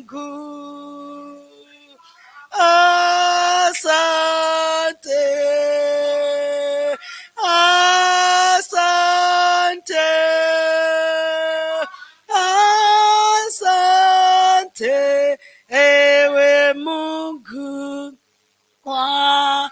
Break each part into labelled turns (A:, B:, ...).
A: wangu. Asante, asante, asante, ewe Mungu wangu.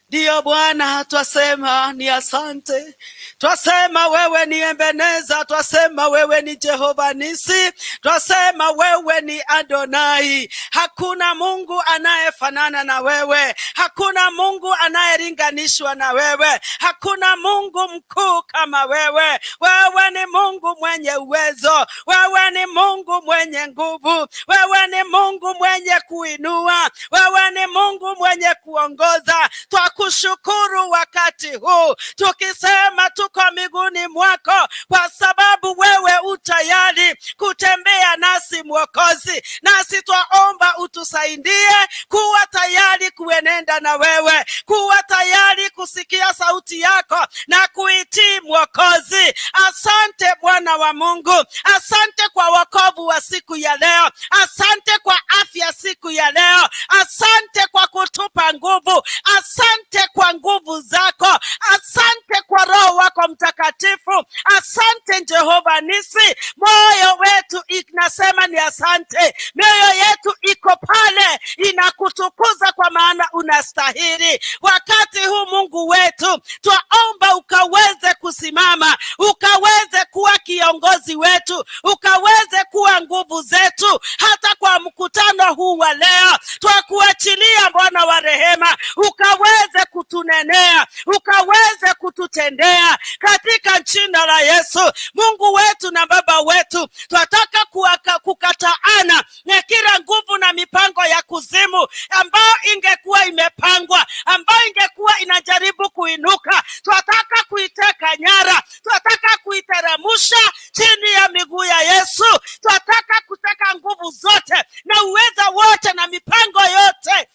A: Ndiyo Bwana, twasema ni asante. Twasema wewe ni Ebeneza, twasema wewe ni Jehova Nisi, twasema wewe ni Adonai. Hakuna Mungu anayefanana na wewe, hakuna Mungu anayelinganishwa na wewe, hakuna Mungu mkuu kama wewe. Wewe ni Mungu mwenye uwezo, wewe ni Mungu mwenye nguvu, wewe ni Mungu mwenye kuinua, wewe ni Mungu mwenye kuongoza. Twakushukuru wakati huu tukisema tuko miguuni mwako, kwa sababu wewe utayari kutembea nasi Mwokozi. Nasi twaomba utusaidie kuwa tayari kuenenda na wewe, kuwa tayari kusikia sauti yako na kuitii Mwokozi. Asante Bwana wa Mungu, asante kwa wokovu wa siku ya leo, asante kwa afya siku ya leo, asante kwa kutupa nguvu, asante kwa nguvu zako, asante kwa Roho wako Mtakatifu, asante Jehova Nisi. Moyo wetu inasema ni asante, mioyo yetu iko pale inakutukuza kwa maana unastahili. Wakati huu Mungu wetu twaomba ukaweze kusimama, ukaweze kuwa kiongozi wetu, ukaweze kuwa nguvu zetu hata kwa mkutano huu wa leo. Twakuachilia Bwana wa rehema, ukaweze kutunenea, ukaweze kututendea katika jina la Yesu. Mungu wetu na Baba wetu, twataka kukataana na kila nguvu na mipango ya kuzimu ambayo ingekuwa imepangwa, ambayo ingekuwa inajaribu kuinuka. Twataka kuiteka nyara, twataka kuiteremusha chini ya miguu ya Yesu. Twataka kuteka nguvu zote na uweza wote na mipango yote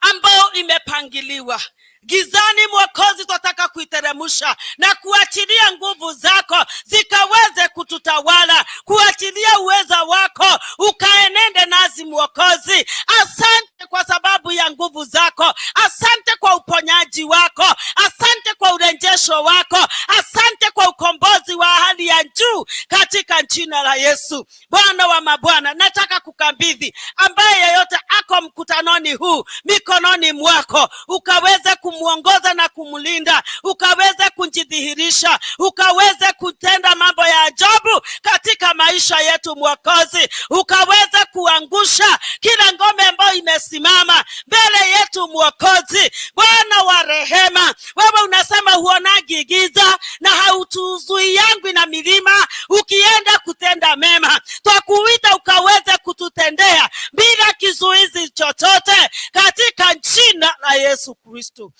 A: ambayo imepangiliwa gizani, Mwokozi, twataka kuiteremusha na kuachilia nguvu zako zikaweze kututawala, kuachilia uweza wako ukaenende nasi Mwokozi. Asante kwa sababu ya nguvu zako, asante kwa uponyaji wako, asante kwa urejesho wako, asante kwa ukombozi wa hali ya juu katika jina la Yesu. Bwana wa mabwana, nataka kukabidhi ambaye yeyote ako mkutanoni huu mikononi mwako, ukaweze kumuongoza na kumlinda, ukaweze kujidhihirisha, ukaweze kutenda mambo ya ajabu katika maisha yetu Mwokozi, ukaweze kuangusha kila ngome ambayo imesimama mbele yetu Mwokozi. Bwana wa rehema, wewe unasema huonagi giza na hautuzuiangwi na milima ukienda kutenda mema. Twakuita ukaweze kututendea bila kizuizi chochote katika jina la Yesu Kristo.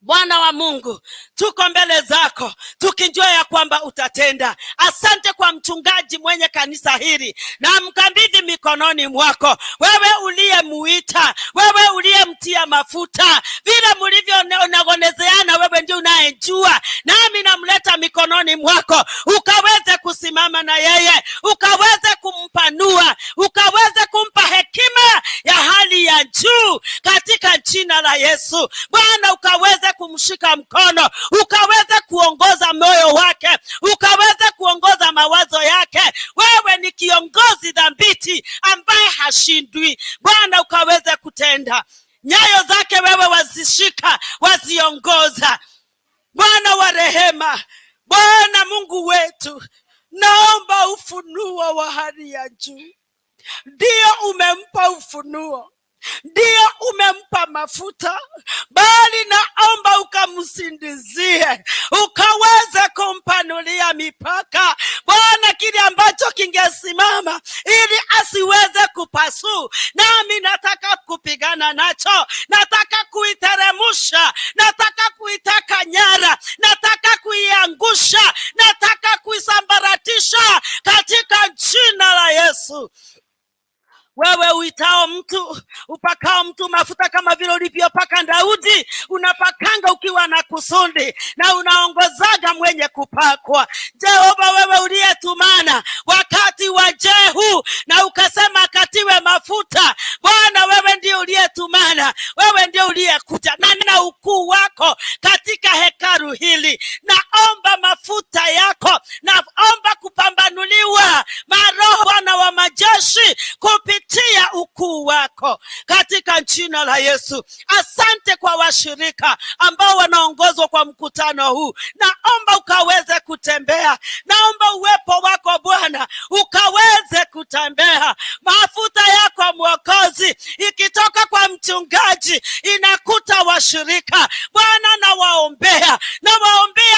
A: Bwana wa Mungu, tuko mbele zako tukijua ya kwamba utatenda. Asante kwa mchungaji mwenye kanisa hili, na mkabidhi mikononi mwako. Wewe uliyemuita, wewe uliyemtia mafuta, vile mlivyonagonezeana, wewe ndio unayejua. Nami namleta mikononi mwako, ukaweze kusimama na yeye, ukaweze kumpanua, ukaweze kumpa hekima ya hali ya juu katika jina la Yesu. Bwana, ukaweze kumshika mkono, ukaweze kuongoza moyo wake, ukaweze kuongoza mawazo yake. Wewe ni kiongozi dhabiti ambaye hashindwi. Bwana, ukaweze kutenda. Nyayo zake wewe wazishika, waziongoza. Bwana wa rehema, Bwana Mungu wetu, naomba ufunuo wa hali ya juu. Ndio umempa ufunuo, ndio umempa mafuta, bali naomba ukamsindizie, ukaweze kumpanulia mipaka. Bwana, kile ambacho kingesimama ili asiweze kupasu, nami nataka kupigana nacho, nataka kuiteremusha, nataka kuitaka nyara, nataka kuiangusha, nataka kuisambaratisha katika jina la Yesu. Wewe uitao mtu, upakao mtu mafuta kama vile ulivyopaka Daudi, unapakanga ukiwa na kusudi na unaongozaga mwenye kupakwa. Jehova, wewe uliyetumana wakati kwa Jehu na ukasema akatiwe mafuta. Bwana, wewe ndiye uliyetumana, wewe ndiye uliyekuja na ukuu wako katika hekalu hili. Naomba mafuta yako, naomba kupambanuliwa maroho Bwana wa majeshi kupitia ukuu wako katika jina la Yesu. Asante kwa washirika ambao wanaongozwa kwa mkutano huu. Naomba ukaweze kutembea, naomba uwepo wako Bwana ukaweze kutembea. Mafuta yako Mwokozi ikitoka kwa mchungaji inakuta washirika Bwana, nawaombea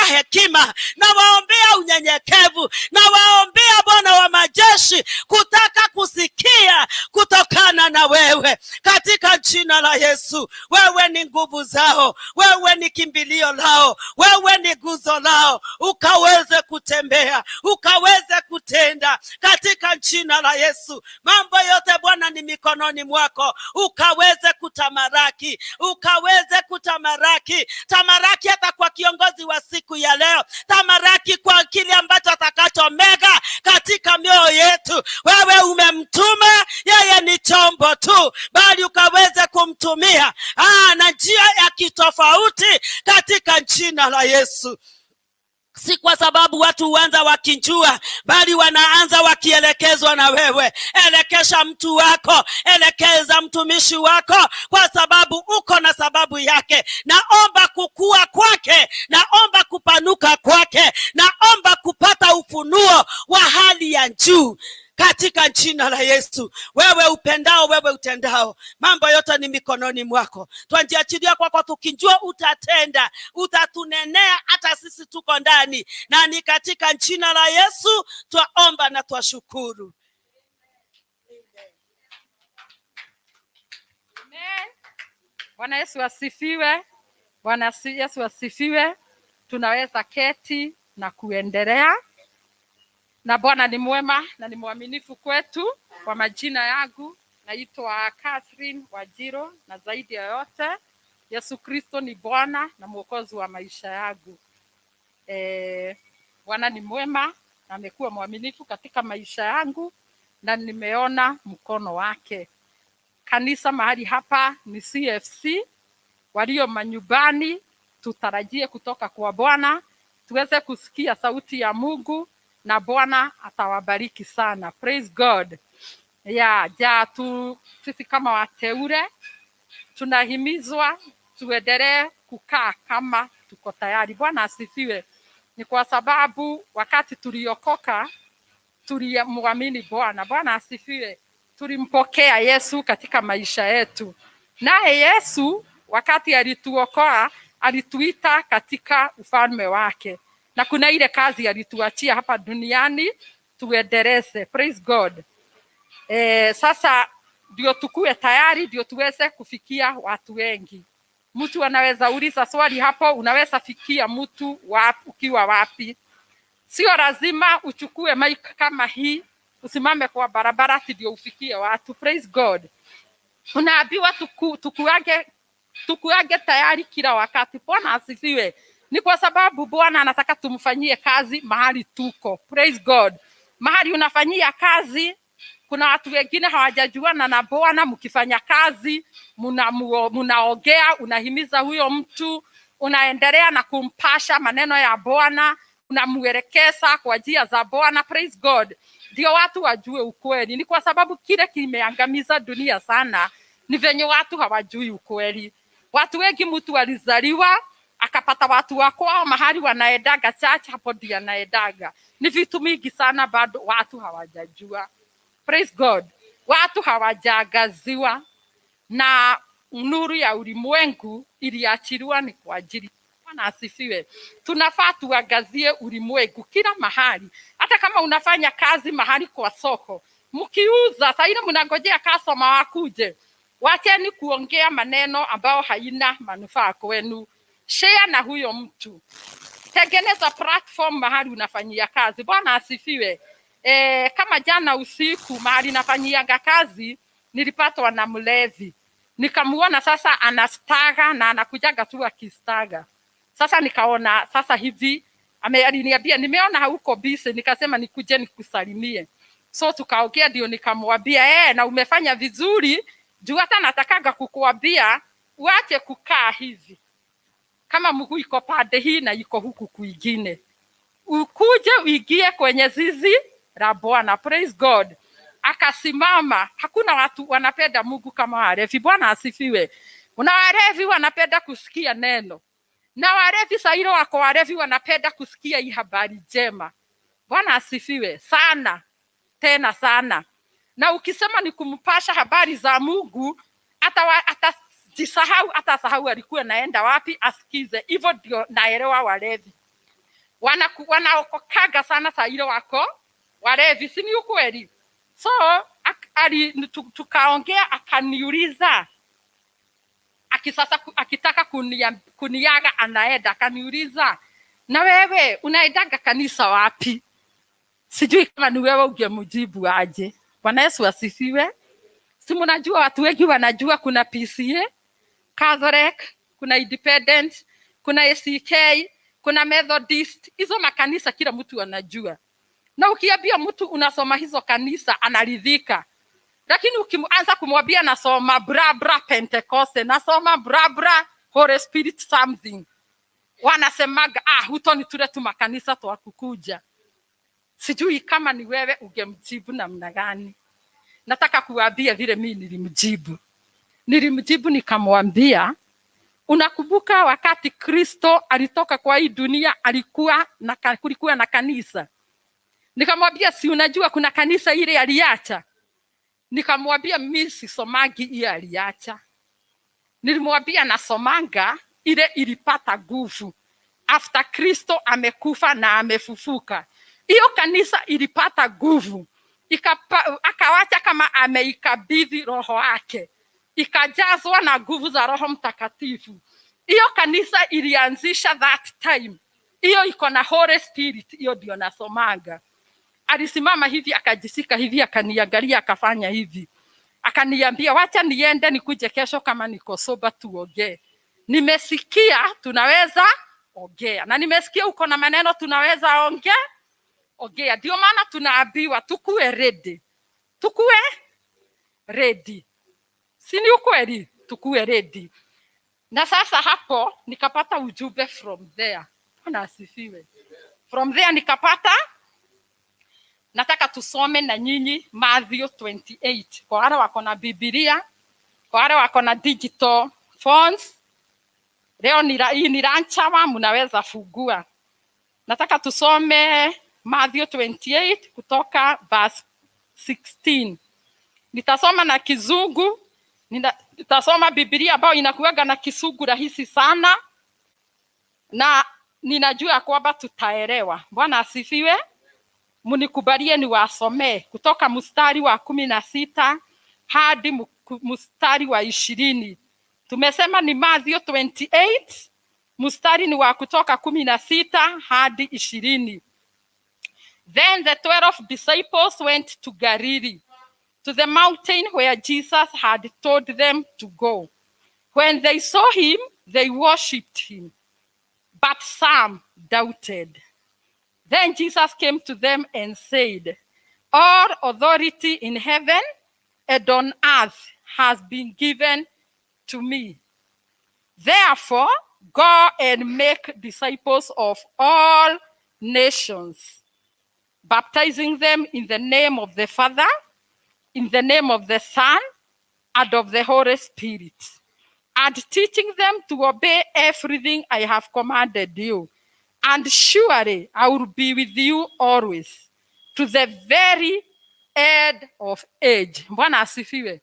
A: hekima, nawaombea unyenyekevu, nawaombea Bwana wa majeshi kutaka kusikia kutokana na wewe katika jina la Yesu. Wewe ni nguvu zao, wewe ni kimbilio lao, wewe ni nguzo lao. Ukaweze kutembea, ukaweze kutenda katika jina la Yesu. Mambo yote Bwana ni mikononi mwako. Ukaweze kutamaraki, ukaweze kutamaraki. Tamaraki hata kwa kiongozi wa siku ya leo, tamaraki kwa kile ambacho atakachomega katika mioyo yetu. Wewe umemtuma, yeye ni chombo tu, bali ukaweze kumtumia na njia ya kitofauti katika jina la Yesu. Si kwa sababu watu huanza wakijua, bali wanaanza wakielekezwa na wewe. Elekesha mtu wako, elekeza mtumishi wako, kwa sababu uko na sababu yake. Naomba kukua kwake, naomba kupanuka kwake, naomba kupata ufunuo wa hali ya juu katika jina la Yesu. Wewe upendao, wewe utendao, mambo yote ni mikononi mwako. Twajiachilia kwako tukijua utatenda, utatunenea hata sisi tuko ndani, na ni katika jina la Yesu twaomba na twashukuru.
B: Amen. Bwana Yesu asifiwe. Bwana Yesu asifiwe. Tunaweza keti na kuendelea. Na Bwana ni mwema na ni mwaminifu kwetu. Kwa majina yangu naitwa Catherine Wajiro, na zaidi ya yote Yesu Kristo ni Bwana na Mwokozi wa maisha yangu. Bwana ni mwema na amekuwa mwaminifu katika maisha yangu, na nimeona mkono wake. Kanisa mahali hapa ni CFC. Walio manyumbani tutarajie kutoka kwa Bwana, tuweze kusikia sauti ya Mungu, na Bwana atawabariki sana. Praise God. Sisi kama wateule tunahimizwa tuendelee kukaa kama tuko tayari. Bwana asifiwe. Ni kwa sababu wakati tuliokoka tulimwamini Bwana. Bwana asifiwe. Tulimpokea Yesu katika maisha yetu. Naye Yesu wakati alituokoa alituita katika ufalme wake. Na kuna ile kazi alituachia hapa duniani tuendeleze. Praise God. Sasa ndio tukue tayari, ndio tuweze kufikia watu wengi. Mtu anaweza uliza swali hapo, unaweza fikia mtu ukiwa wapi? Sio lazima uchukue mic kama hii, usimame kwa barabara ndio ufikie watu. Praise God. Unaambiwa tukuage tayari kila wakati. Bwana asifiwe. Ni kwa sababu Bwana anataka tumfanyie kazi mahali tuko. Praise God. Mahali unafanyia kazi, kuna watu wengine hawajajuana na Bwana. Mkifanya kazi, munaongea, unahimiza huyo mtu, unaendelea na kumpasha maneno ya Bwana, unamuelekeza kwa njia za Bwana. Praise God. Ndio watu wajue ukweli. Ni kwa sababu kile kimeangamiza dunia sana ni venye watu hawajui ukweli. Watu wengi, mtu alizaliwa akapata watu wako mahali wanaendaga church, hapo ndio anaendaga. Ni vitu mingi sana bado watu hawajajua. Praise God. Watu hawajagaziwa, na nuru ya ulimwengu iliachiliwa ni kwa ajili. Bwana asifiwe. Tunafaa tuangazie ulimwengu kila mahali. Hata kama unafanya kazi mahali kwa soko, mkiuza, saa ile mnangojea customer wakuje, wacheni kuongea maneno ambao haina manufaa kwenu. Share na huyo mtu. Tengeneza platform mahali unafanyia kazi. Bwana asifiwe. Kama jana usiku mahali nafanyiaga kazi nilipatwa na mlevi. Nikamuona sasa anastaga na anakujaga tu akistaga. Sasa nikaona sasa hivi aliniambia nimeona hauko busy, nikasema nikuje nikusalimie. So tukaongea, ndio nikamwambia na umefanya vizuri, juu hata natakaga kukuambia uache kukaa hivi kama mguu iko pande hii na iko huku kwingine, ukuje uingie kwenye zizi la Bwana. Praise God. Akasimama. Hakuna watu wanapenda Mungu kama walevi. Bwana asifiwe. Kuna walevi wanapenda kusikia neno, na walevi sairo wako walevi wanapenda kusikia hii habari njema. Bwana asifiwe sana, tena sana. Na ukisema ni kumpasha habari za Mungu, atajisahau, atasahau alikuwa naenda wapi asikize. Hivyo ndio naelewa walevi wanaokokaga sana sairo wako walevi, si ni ukweli? So tukaongea, akaniuliza akitaka kuniaga anaenda, akaniuliza, na wewe unaendaga kanisa wapi? Sijui kama ni wewe ungemjibu aje. Bwana Yesu asifiwe. Si mnajua watu wengi wanajua kuna PCA, Catholic, kuna Independent, kuna ACK, kuna Methodist. Hizo makanisa kila mtu anajua. Na ukiambia mtu unasoma hizo kanisa anaridhika. Lakini ukianza kumwambia nasoma bra Pentecoste, nasoma bra Holy Spirit something, wanasemaga hutoni tule tu makanisa twa kukuja. Sijui kama ni wewe ungemjibu namna gani. Nataka kuambia vile mimi nilimjibu nikamwambia, unakumbuka wakati Kristo alitoka kwa hii dunia kulikuwa na kanisa? Nikamwambia, si unajua kuna kanisa ile aliacha? Nikamwambia mimi sisomagi ile aliacha. Nilimwambia nasomanga ile ilipata nguvu after Kristo amekufa na amefufuka. Hiyo kanisa ilipata nguvu, akawacha kama ameikabidhi roho wake, ikajazwa na nguvu za Roho Mtakatifu. Hiyo kanisa ilianzisha that time. Hiyo iko na Holy Spirit, hiyo ndio nasomanga. Alisimama hivi, akajisika hivi, akaniangalia, akafanya hivi, akaniambia, wacha niende nikuje kesho kama niko soba tuongee. Nimesikia tunaweza ongea, na nimesikia uko na maneno tunaweza ongea. Ndio maana tunaambiwa tukue ready. Si ni ukweli? Tukue ready. Na sasa hapo nikapata ujumbe from there. Bwana asifiwe. From there nikapata, nataka tusome na nyinyi Matthew 28. Kwa wale wako na Biblia, kwa wale wako na digital phones, leo ni ranchawa, mnaweza fungua. Nataka tusome Matthew 28 kutoka verse 16. Nitasoma na Kizungu, nitasoma Biblia ambayo inakuwaga na Kizungu rahisi sana, na ninajua kwamba tutaelewa. Bwana asifiwe. Munikubalie niwasomee kutoka mstari wa 16 hadi mstari wa 20. Tumesema ni Matthew 28, mstari ni wa kutoka 16 hadi 20. Then the 12 disciples went to Galilee, to the mountain where Jesus had told them to go. When they saw him, they worshipped him, but some doubted. Then Jesus came to them and said, all authority in heaven and on earth has been given to me. Therefore, go and make disciples of all nations, baptizing them in the name of the Father, in the name of the Son, and of the Holy Spirit, and teaching them to obey everything I have commanded you. And surely I will be with you always, to the very end of age. Bwana asifiwe.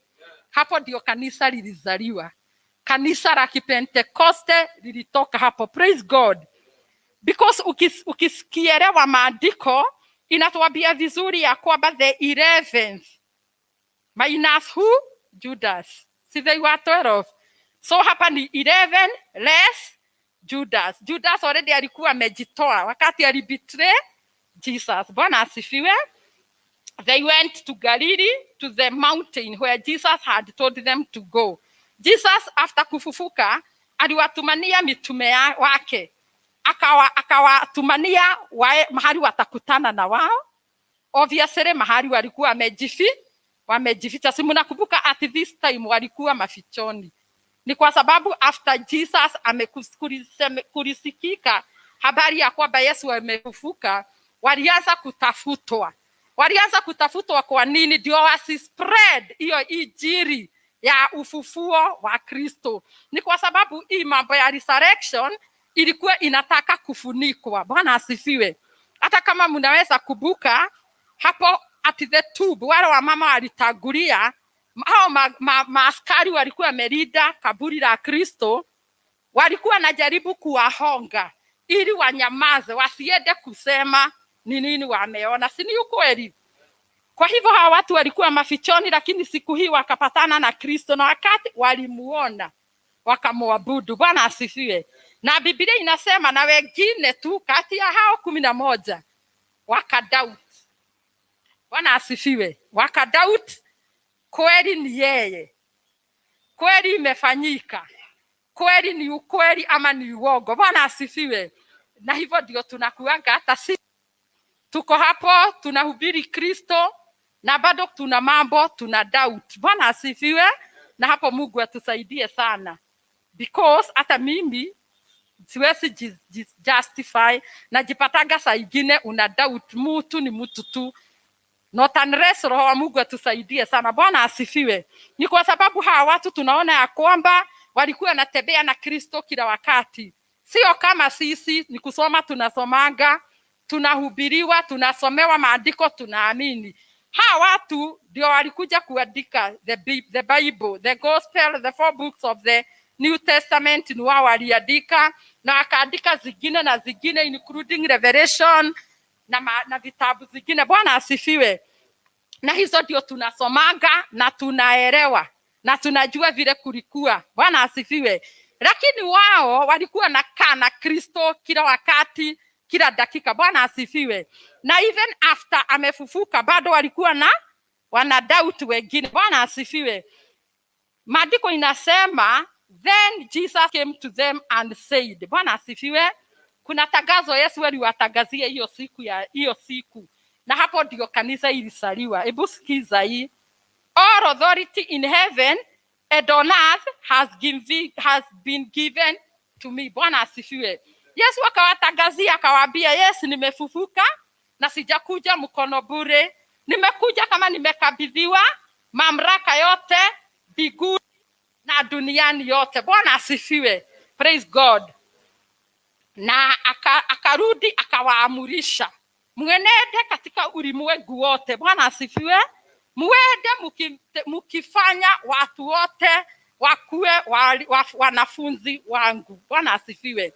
B: Hapo ndio kanisa lilizaliwa. Kanisa la Kipentekoste lilitoka hapo. Praise God. Because ukisikielewa maandiko inatuambia vizuri ya kwamba the 11th minus who? Judas. See, they were 12. So hapa ni 11 less Judas. Judas already alikuwa amejitoa wakati alibetray Jesus. Bwana asifiwe. They went to Galilee, to the mountain where Jesus had told them to go. Jesus after kufufuka aliwatumania mitume wake, akawatumania mahali watakutana na wao, obviously mahali walikuwa wamejificha. Si mnakumbuka at this time walikuwa mafichoni. Ni kwa sababu after Jesus amekulisikika habari ya kwamba Yesu amefufuka, walianza kutafutwa. Kwa nini? Ndio wasispread hiyo injili ya ufufuo wa Kristo. Ni kwa sababu hii mambo ya resurrection ilikuwa inataka kufunikwa. Bwana asifiwe. Hata kama mnaweza kubuka hapo at the tube, wale wa mama walitangulia, hao maaskari walikuwa wamelinda kaburi la Kristo, walikuwa najaribu kuwahonga ili wanyamaze, wasiende kusema ni nini wameona. Si ni ukweli? Kwa hivyo hawa watu walikuwa mafichoni, lakini siku hii wakapatana na Kristo, na wakati walimuona wakamwabudu. Bwana asifiwe. Na Biblia inasema na wengine tu kati ya hao 11 wakadoubt. Bwana asifiwe. Wakadoubt kweli ni yeye, kweli imefanyika, kweli ni ukweli ama ni uongo. Bwana asifiwe. Na hivyo ndio tunakuanga hata sisi tuko hapo tunahubiri Kristo na bado tuna mambo tuna doubt. Bwana asifiwe. Na hapo Mungu atusaidie sana, because hata mimi siwezi justify, najipataga saa ingine una doubt mtu ni mtu tu, not unless Roho wa Mungu atusaidie sana. Bwana asifiwe. Ni kwa sababu hawa watu tunaona ya kwamba walikuwa wanatembea na Kristo kila wakati, sio kama sisi ni kusoma tunasomaga, tunahubiriwa, tunasomewa maandiko, tunaamini. Hawa watu ndio walikuja kuandika the Bible, the gospel, the 4 books of the New Testament ni wao waliandika, na akaandika zingine na zingine including Revelation na vitabu zingine. Bwana asifiwe. Na hizo ndio tunasomaga na tunaelewa na tunajua vile kulikuwa. Bwana asifiwe. Lakini wao walikuwa nakaa na Kristo kila wakati, kila dakika. Bwana asifiwe. Na even after amefufuka bado walikuwa wana doubt wengine. Bwana asifiwe. Maandiko inasema then Jesus came to them and said. Bwana asifiwe. Kuna tangazo Yesu aliwatangazia hiyo siku. Na hapo ndio kanisa ilisaliwa. Hebu sikiza hii. All authority in heaven and on earth has been given to me. Bwana asifiwe. Yesu akawatangazia akawaambia, yes, nimefufuka na sijakuja mkono bure. Nimekuja kama nimekabidhiwa mamlaka yote mbinguni na duniani yote. Bwana asifiwe. Praise God. Na akarudi akawaamurisha, mwenende katika ulimwengu wote. Bwana asifiwe. Muende mukifanya watu wote wakuwe wanafunzi wangu. Bwana asifiwe.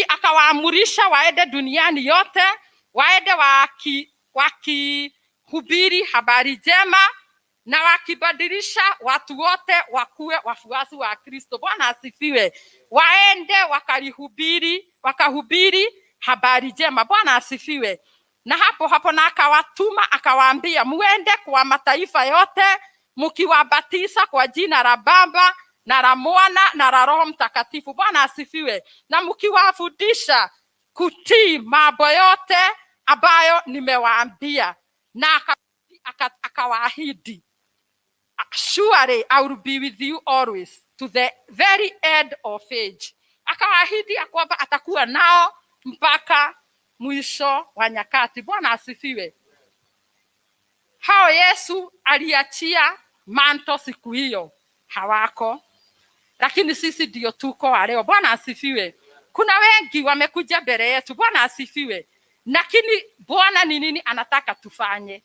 B: Akawaamurisha waende duniani yote, waende wakihubiri habari njema na wakibadilisha watu wote wakuwe wafuasi wa Kristo. Bwana asifiwe. Waende wakahubiri habari njema. Bwana asifiwe. Na hapo na akawatuma akawaambia, muende kwa mataifa yote mkiwabatiza kwa jina la Baba na la Mwana na la Roho Mtakatifu. Bwana asifiwe. Na mkiwafundisha kutii mambo yote ambayo nimewaambia. Na akawaahidi, surely I will be with you always to the very end of age. Akawaahidi ya kwamba atakuwa nao mpaka mwisho wa nyakati. Bwana asifiwe. Hao Yesu aliachia manto siku hiyo hawako, lakini sisi ndio tuko leo. Bwana asifiwe. Kuna wengi wamekuja mbele yetu. Bwana asifiwe. Lakini Bwana ni nini anataka tufanye?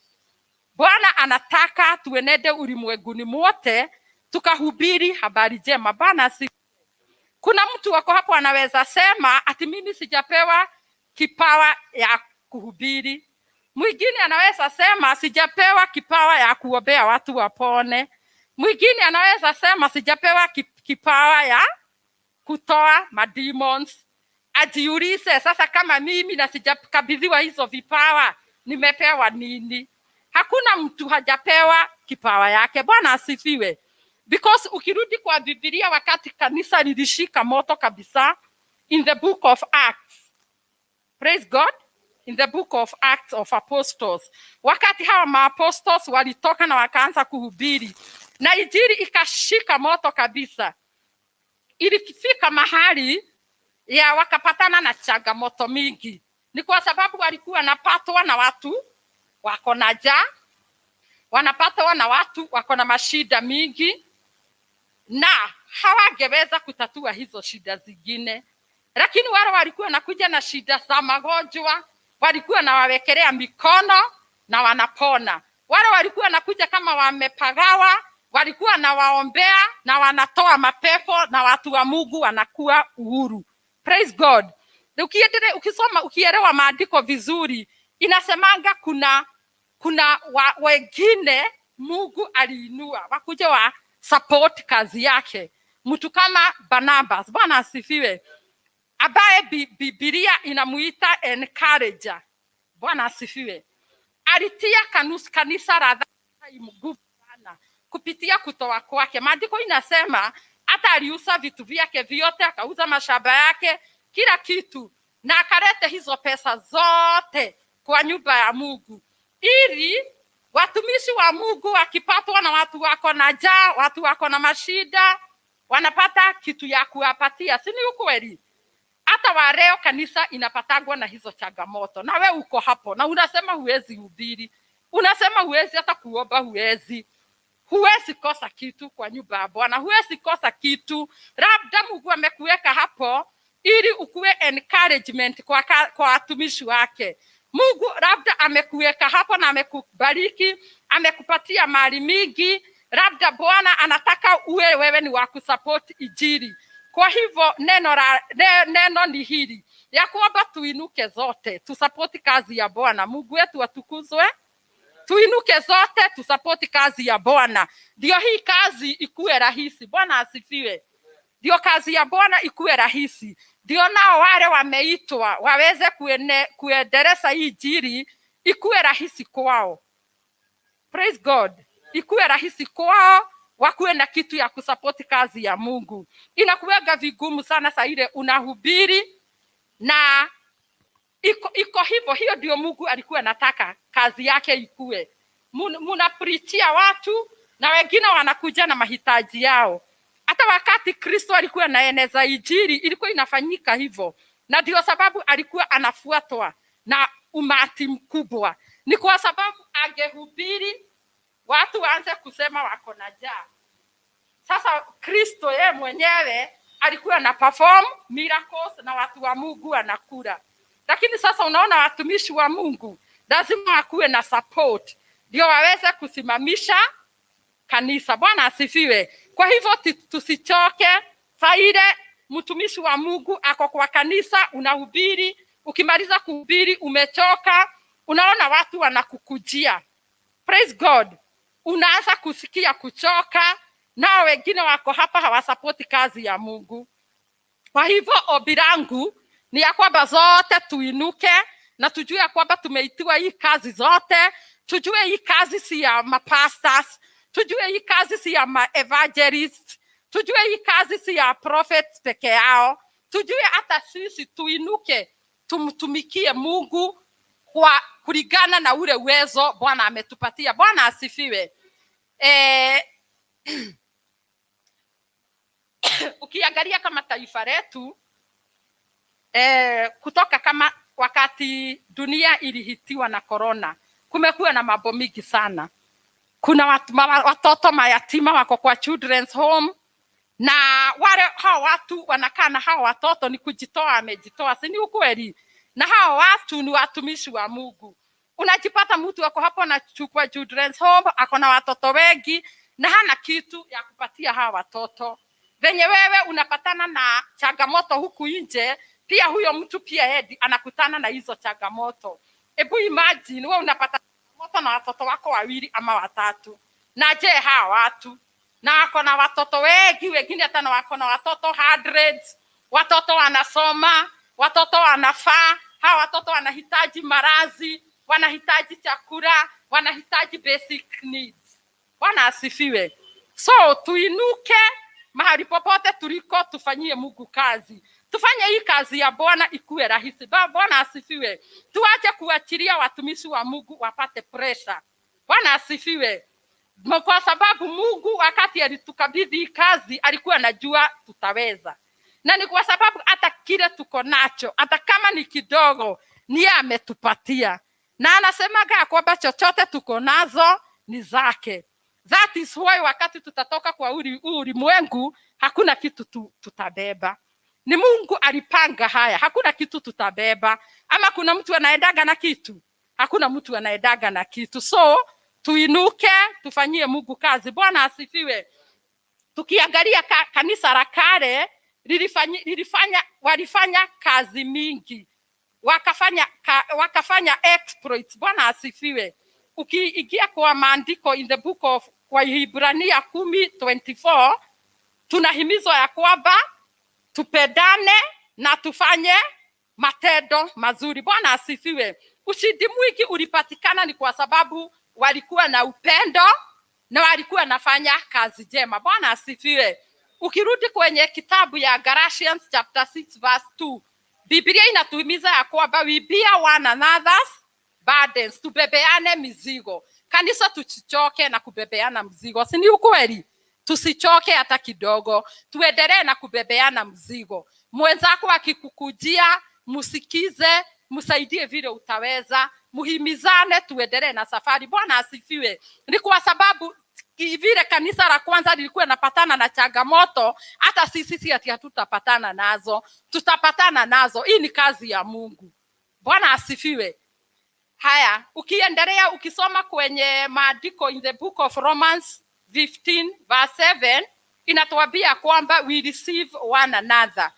B: Bwana anataka tuenende ulimwenguni mwote tukahubiri habari njema. Bwana asifiwe. Kuna mtu wako hapo anaweza sema ati mimi sijapewa kipawa ya kuhubiri. Mwingine anaweza sema sijapewa kipawa ya kuombea watu wapone. Mwingine anaweza sema sijapewa kipawa ya kutoa mademons. Ajiulize sasa, kama mimi na sijakabidhiwa hizo vipawa, nimepewa nini? Hakuna mtu hajapewa kipawa yake. Bwana asifiwe. Because ukirudi kwa Biblia, wakati kanisa lilishika moto kabisa, in the book of Acts, praise God, in the book of Acts of Apostles. Wakati hawa maapostles walitoka na wakaanza kuhubiri, na injili ikashika moto kabisa. Ilifika mahali ya wakapatana na changamoto mingi. Ni kwa sababu walikuwa wanapatwa na watu wako na njaa, wanapatwa na watu wako na mashida mingi, na hawangeweza kutatua hizo shida zingine. Lakini wale walikuwa wanakuja na shida za magonjwa, walikuwa na wawekelea mikono na wanapona. Wale walikuwa wanakuja kama wamepagawa, walikuwa na waombea na wanatoa mapepo, na watu wa Mungu wanakuwa uhuru. Praise God. Ukisoma ukielewa maandiko vizuri, inasemanga kuna wengine Mungu aliinua wakuja wa support kazi yake. Mtu kama Barnabas, Bwana asifiwe, ambaye Biblia inamuita encourager. Bwana asifiwe. Alitia kanisa la nguvu sana kupitia kutoa kwake. Maandiko inasema hata aliuza vitu vyake vyote, akauza mashamba yake, kila kitu, na akalete hizo pesa zote kwa nyumba ya Mungu, ili watumishi wa Mungu wakipatwa na watu wako na njaa, watu wako na mashida, wanapata kitu ya kuwapatia. Si ni ukweli? Hata wa leo kanisa inapatagwa na hizo changamoto, na we uko hapo na unasema huwezi hubiri, unasema huwezi hata kuomba, huwezi kosa kitu kwa nyumba ya Bwana, huwezi kosa kitu. Labda Mungu amekuweka hapo ili ukuwe encouragement kwa watumishi wake. Mungu labda amekuweka hapo na amekubariki, amekupatia mali mingi. Labda Bwana anataka uwe wewe ni wa kusupport injili. Kwa hivyo neno ni hili ya kwamba tuinuke zote tusupport kazi ya Bwana. Mungu wetu atukuzwe. Tuinuke zote tusupport kazi ya Bwana, ndio hii kazi ikuwe rahisi. Bwana asifiwe. Ndio kazi ya Bwana ikuwe rahisi, ndio nao wale wameitwa waweze kuendeleza hii injili ikuwe rahisi kwao. Praise God. Ikuwe rahisi kwao, wakuwe na kitu ya kusupport kazi ya Mungu. Inakuwega vigumu sana saa ile unahubiri na iko hivyo. Hiyo ndio Mungu alikuwa anataka kazi yake ikuwe. Munaprichia watu na wengine wanakuja na mahitaji yao. Hata wakati Kristo alikuwa anaeneza injili ilikuwa inafanyika hivyo, na ndio sababu alikuwa anafuatwa na umati mkubwa. Ni kwa sababu angehubiri watu waanze kusema wako na njaa. Sasa Kristo yeye mwenyewe alikuwa na perform miracles na watu wa Mungu wanakula. Lakini sasa unaona watumishi wa Mungu lazima wakuwe na support ndio waweze kusimamisha kanisa. Bwana asifiwe. Kwa hivyo tusichoke. Saa ile mtumishi wa Mungu ako kwa kanisa unahubiri, ukimaliza kuhubiri umechoka, unaona watu wanakukujia. Praise God. Unaanza kusikia kuchoka, na wengine wako hapa hawasapoti kazi ya Mungu. Kwa hivyo ombi langu ni ya kwamba zote tuinuke na tujue kwamba tumeitiwa hii kazi zote. Tujue hii kazi si ya mapastors, tujue hii kazi si ya maevangelists, tujue hii kazi si ya prophets peke yao. Tujue hata sisi tuinuke tumtumikie Mungu kwa kulingana na ule uwezo Bwana ametupatia. Bwana asifiwe. Ukiangalia kama taifa letu kutoka kama wakati dunia ilihitiwa na corona, kumekuwa na mambo mingi sana. Kuna watoto mayatima wako kwa children's home, na wale hao watu wanakaa na hao watoto ni kujitoa, amejitoa. Si ni ukweli? Na hao watu ni watumishi wa Mungu. Unajipata mtu wako hapo na chukua children's home, ako na watoto wengi na hana kitu ya kupatia hao watoto. Venye wewe unapatana na changamoto huku nje, pia huyo mtu pia yeye anakutana na hizo changamoto. Hebu imagine wewe unapata changamoto na watoto wako wawili ama watatu. Na je hawa watu na wako na watoto wengi, wengine hata na wako na watoto hundreds, watoto wanasoma, watoto wanafaa, hawa watoto wanahitaji marazi, wanahitaji chakula, wanahitaji basic needs. Bwana asifiwe. So tuinuke mahali popote tuliko, tufanyie Mungu kazi. Tufanye hii kazi ya Bwana ikuwe rahisi. Bwana asifiwe. Tuache kuachilia watumishi wa Mungu wapate pressure. Bwana asifiwe. Kwa sababu Mungu wakati alitukabidhi kazi alikuwa anajua tutaweza. Na ni kwa sababu hata kile tuko nacho, hata kama ni kidogo, ni ametupatia. Na anasemaga kwamba chochote tuko nazo ni zake. That is why wakati tutatoka kwa ulimwengu hakuna kitu tutabeba. Ni Mungu alipanga haya, hakuna kitu tutabeba. Ama kuna mtu anaendaga na kitu? Hakuna mtu anaendaga na kitu. So tuinuke, tufanyie Mungu kazi. Bwana asifiwe. Tukiangalia kanisa la kale walifanya kazi mingi, wakafanya exploits. Bwana asifiwe. Ukiingia kwa maandiko in the book of kwa Ibrania 10:24 tunahimizwa ya kwamba tupendane na tufanye matendo mazuri. Bwana asifiwe. Ushindi mwingi ulipatikana ni kwa sababu walikuwa na upendo na walikuwa nafanya kazi njema. Bwana asifiwe. Ukirudi kwenye kitabu ya Galatians chapter 6 verse 2, Biblia inatuhimiza ya kwamba we bear one another's burdens, tubebeane mizigo. Kanisa tusichoke na kubebeana mzigo. Si ni ukweli? Tusichoke hata kidogo. Tuendelee na kubebeana mzigo. Mwenzako akikukujia, msikize, msaidie vile utaweza, muhimizane, tuendelee na safari. Bwana asifiwe. Ni kwa sababu vile kanisa la kwanza lilikuwa napatana na changamoto, hata sisi hatutapatana nazo. Tutapatana nazo. Hii ni kazi ya Mungu. Bwana asifiwe. Haya, ukiendelea ukisoma kwenye maandiko in the book of Romans 15 verse 7 inatuambia kwamba we receive one another.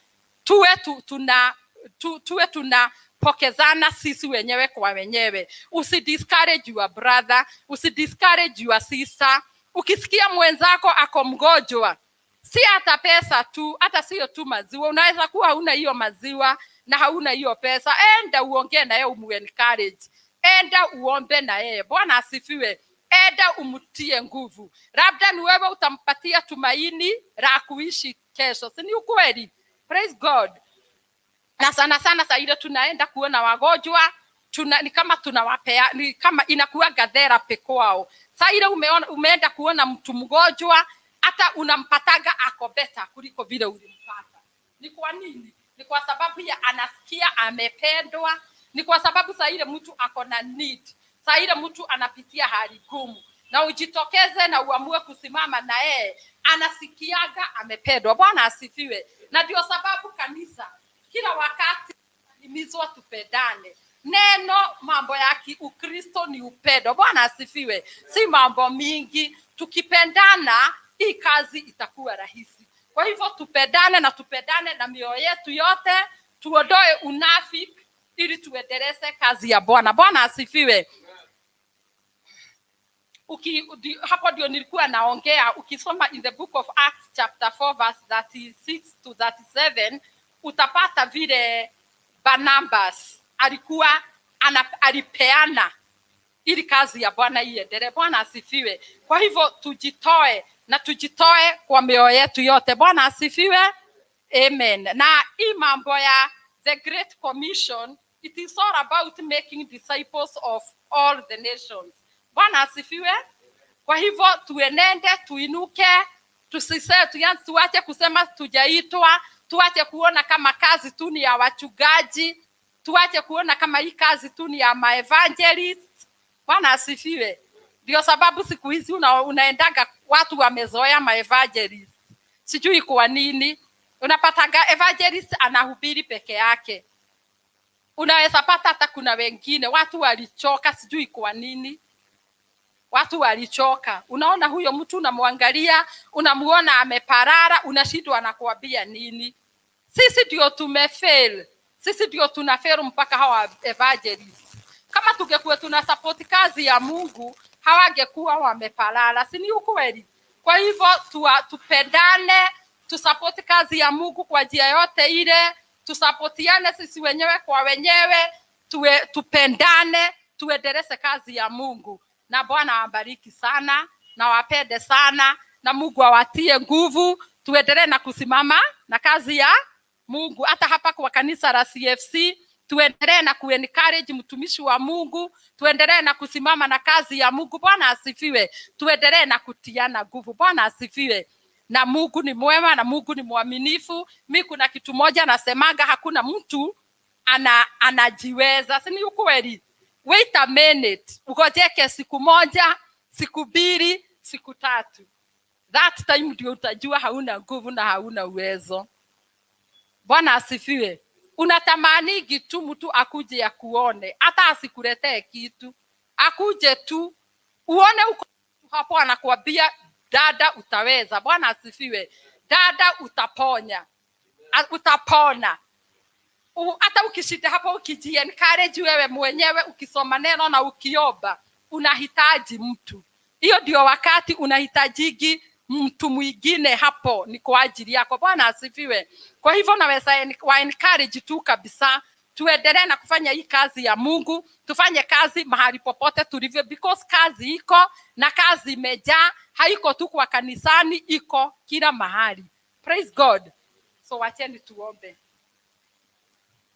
B: Tuwe tunapokezana sisi wenyewe kwa wenyewe. Usidiscourage your brother, usidiscourage your sister. Ukisikia mwenzako ako mgonjwa, si hata pesa tu, hata sio tu maziwa. Unaweza kuwa hauna hiyo maziwa na hauna hiyo pesa. Enda uongee na yeye, umu-encourage. Enda uombe na yeye. Bwana asifiwe. Enda umutie nguvu. Labda ni wewe utampatia tumaini la kuishi kesho. Si ni ukweli? Praise God. Na sana saa ile tunaenda kuona wagonjwa, ni kama tunawapea, ni kama inakuwa therapy kwao. Saa ile umeenda kuona mtu mgonjwa, hata unampataga ako better kuliko vile ulimpata. Ni kwa nini? Ni kwa sababu ya anasikia amependwa. Ni kwa sababu saa ile mtu ako na need. Saa ile mtu anapitia hali gumu, na ujitokeze na uamue kusimama na yeye, anasikiaga amependwa. Bwana asifiwe. Na ndio sababu kanisa kila wakati tunahimizwa tupendane. Neno mambo ya Ukristo ni upendo. Bwana asifiwe. Si mambo mingi. Tukipendana hii kazi itakuwa rahisi. Kwa hivyo tupendane na mioyo yetu yote, tuondoe unafiki ili tuendeleze kazi ya Bwana. Bwana asifiwe. Hapo ndio nilikuwa naongea. Ukisoma in the book of Acts chapter 4 verse 36 to 37 utapata vile Barnabas alipeana ili kazi ya Bwana iendelee. Bwana asifiwe. Kwa hivyo tujitoe kwa mioyo yetu yote. Bwana asifiwe. Amen. Na hii mambo ya the Great Commission, it is all about making disciples of all the nations. Bwana asifiwe. Kwa hivyo tuenende, tuinuke, tuache kusema tujaitwa, tuache kuona kama kazi tu ni ya wachungaji, tuache kuona kama hii kazi tu ni ya maevangelist. Bwana asifiwe. Ndio sababu siku hizi unaendaga watu wamezoea maevangelist. Sijui kwa nini. Unapataga evangelist anahubiri peke yake. Unaweza pata hata kuna wengine watu walichoka, sijui kwa nini. Watu walichoka. Unaona huyo mtu unamwangalia, unamuona ameparara, unashindwa anakuambia nini. Sisi ndio tumefail. Sisi ndio tunafail mpaka hawa evangelists. Kama tungekuwa tuna support kazi ya Mungu, hawangekuwa wameparara. Si ni ukweli? Kwa hivyo tupendane, tusupport kazi ya Mungu kwa njia yote ile, tusapotiane sisi wenyewe kwa wenyewe, tupendane, tuendeleze kazi ya Mungu. Na Bwana awabariki sana, na wapende sana, na Mungu awatie nguvu, tuendelee na kusimama na kazi ya Mungu. Hata hapa kwa kanisa la CFC tuendelee na kuencourage mtumishi wa Mungu, tuendelee na kusimama na kazi ya Mungu. Bwana asifiwe. Tuendelee na kutiana nguvu. Bwana asifiwe. Na Mungu ni mwema na Mungu ni mwaminifu. Mimi kuna kitu moja nasemaga, hakuna mtu anajiweza. Si ni ukweli? Wait a minute. Ugojeke siku moja, siku mbili, siku tatu. That time ndio utajua hauna nguvu na hauna uwezo. Bwana asifiwe. Unatamanigi tu mtu akuje akuone, hata asikuletee kitu. Akuje tu uone uko hapo, anakuambia dada utaweza. Bwana asifiwe. Dada utaponya. Utapona. Hata ukishinda hapo ukijiencourage wewe mwenyewe, ukisoma neno na ukiomba, unahitaji mtu. Hiyo ndio wakati unahitajigi mtu mwingine hapo ni kwa ajili yako. Bwana asifiwe. Kwa hivyo naweza wa encourage tu kabisa, tuendelee na kufanya hii kazi ya Mungu, tufanye kazi mahali popote tulivyo, because kazi iko na kazi imejaa, haiko tu kwa kanisani, iko kila mahali. Praise God. So wacheni tuombe.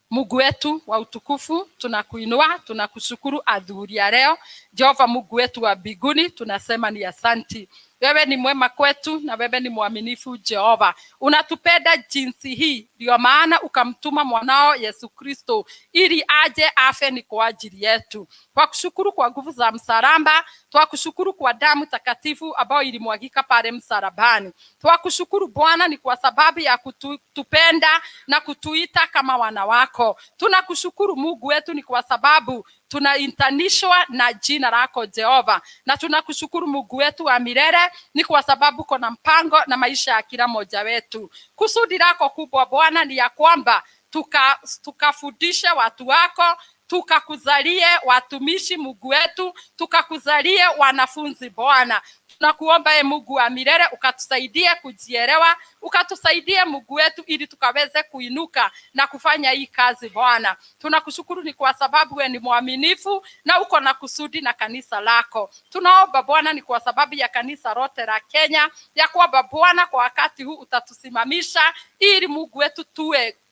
B: Mungu wetu wa utukufu, tunakuinua, tunakushukuru adhuhuri ya leo. Jehova Mungu wetu wa mbinguni, tunasema ni asanti. Wewe ni mwema kwetu na wewe ni mwaminifu Jehova. Unatupenda jinsi hii, ndio maana ukamtuma mwanao Yesu Kristo ili aje afe ni kwa ajili yetu. Twakushukuru kwa nguvu za msalaba, twakushukuru kwa damu takatifu ambayo ilimwagika pale msalabani. Twakushukuru Bwana ni kwa sababu ya kutupenda na kutuita kama wana wako. Tunakushukuru Mungu wetu ni kwa sababu tunaintanishwa na jina lako Jehova, na tunakushukuru Mungu wetu wa milele ni kwa sababu kuna mpango na maisha ya kila mmoja wetu. Kusudi lako kubwa Bwana ni ya kwamba tukafundishe watu wako, tukakuzalie watumishi Mungu wetu, tukakuzalie wanafunzi Bwana. Tunakuomba Mungu wa milele ukatusaidie kujielewa, ukatusaidie Mungu wetu ili tukaweze kuinuka na kufanya hii kazi Bwana. Tunakushukuru ni kwa sababu wewe ni mwaminifu na uko na kusudi na kanisa lako. Tunaomba Bwana ni kwa sababu ya kanisa lote la Kenya, ya kwamba Bwana kwa wakati huu utatusimamisha ili Mungu wetu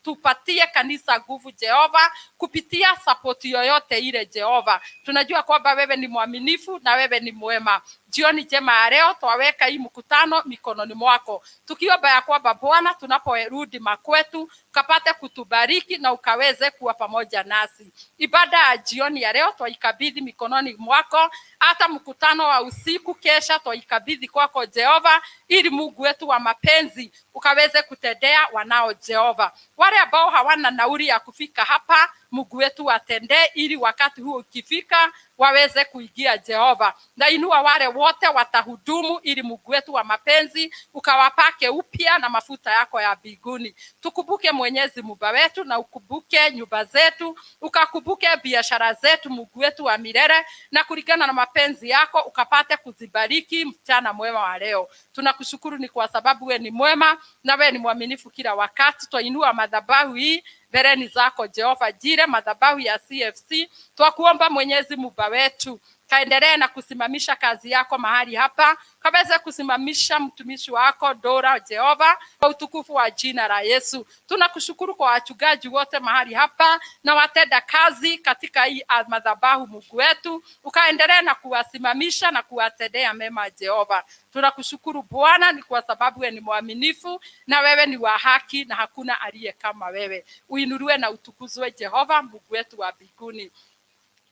B: tupatie kanisa nguvu Jehova, kupitia support yoyote ile Jehova. Tunajua kwamba wewe ni mwaminifu na wewe ni mwema. Jioni njema ya leo twaweka hii mkutano mikononi mwako, tukiomba ya kwamba Bwana tunaporudi makwetu ukapate kutubariki na ukaweze kuwa pamoja nasi. Ibada ya jioni ya leo twaikabidhi mikononi mwako, hata mkutano wa usiku kesha twaikabidhi kwako Jehova, ili Mungu wetu wa mapenzi ukaweze kutendea wanao Jehova. Wale ambao hawana nauli ya kufika hapa, Mungu wetu watendee ili wakati huo ukifika waweze kuingia Jehova. Na inua wale wote watahudumu ili Mungu wetu wa mapenzi ukawapake upya na mafuta yako ya mbinguni. Tukumbuke Mwenyezi Mungu wetu na ukumbuke nyumba zetu, ukakumbuke biashara zetu Mungu wetu wa milele, na kulingana na mapenzi yako ukapate kuzibariki mchana mwema wa leo. Tunakushukuru ni kwa sababu wewe ni mwema na wewe ni mwaminifu kila wakati. Twainua madhabahu hii mbeleni zako Jehova Jire, madhabahu ya CFC. Twakuomba Mwenyezi Mungu wetu kaendelee na kusimamisha kazi yako mahali hapa, kaweze kusimamisha mtumishi wako Dora Jehova, kwa utukufu wa jina la Yesu. Tunakushukuru kwa wachungaji wote mahali hapa na watenda kazi katika hii madhabahu Mungu wetu, ukaendelee na kuwasimamisha na kuwatendea mema Jehova. Tunakushukuru Bwana ni kwa sababu wewe ni mwaminifu na wewe ni wa haki na hakuna aliye kama wewe. Uinuliwe na utukuzwe Jehova Mungu wetu wa mbinguni.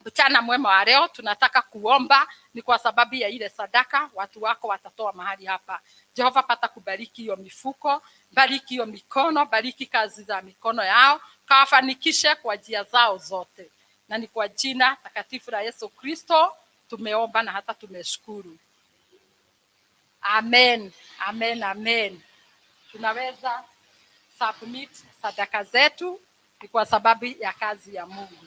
B: Mchana mwema wa leo tunataka kuomba ni kwa sababu ya ile sadaka watu wako watatoa mahali hapa. Jehova pata kubariki hiyo mifuko, bariki hiyo mikono, bariki kazi za mikono yao, kawafanikishe kwa njia zao zote. Na ni kwa jina takatifu la Yesu Kristo tumeomba na hata tumeshukuru. Amen. Amen. Amen. Tunaweza submit sadaka zetu ni kwa sababu ya kazi ya Mungu.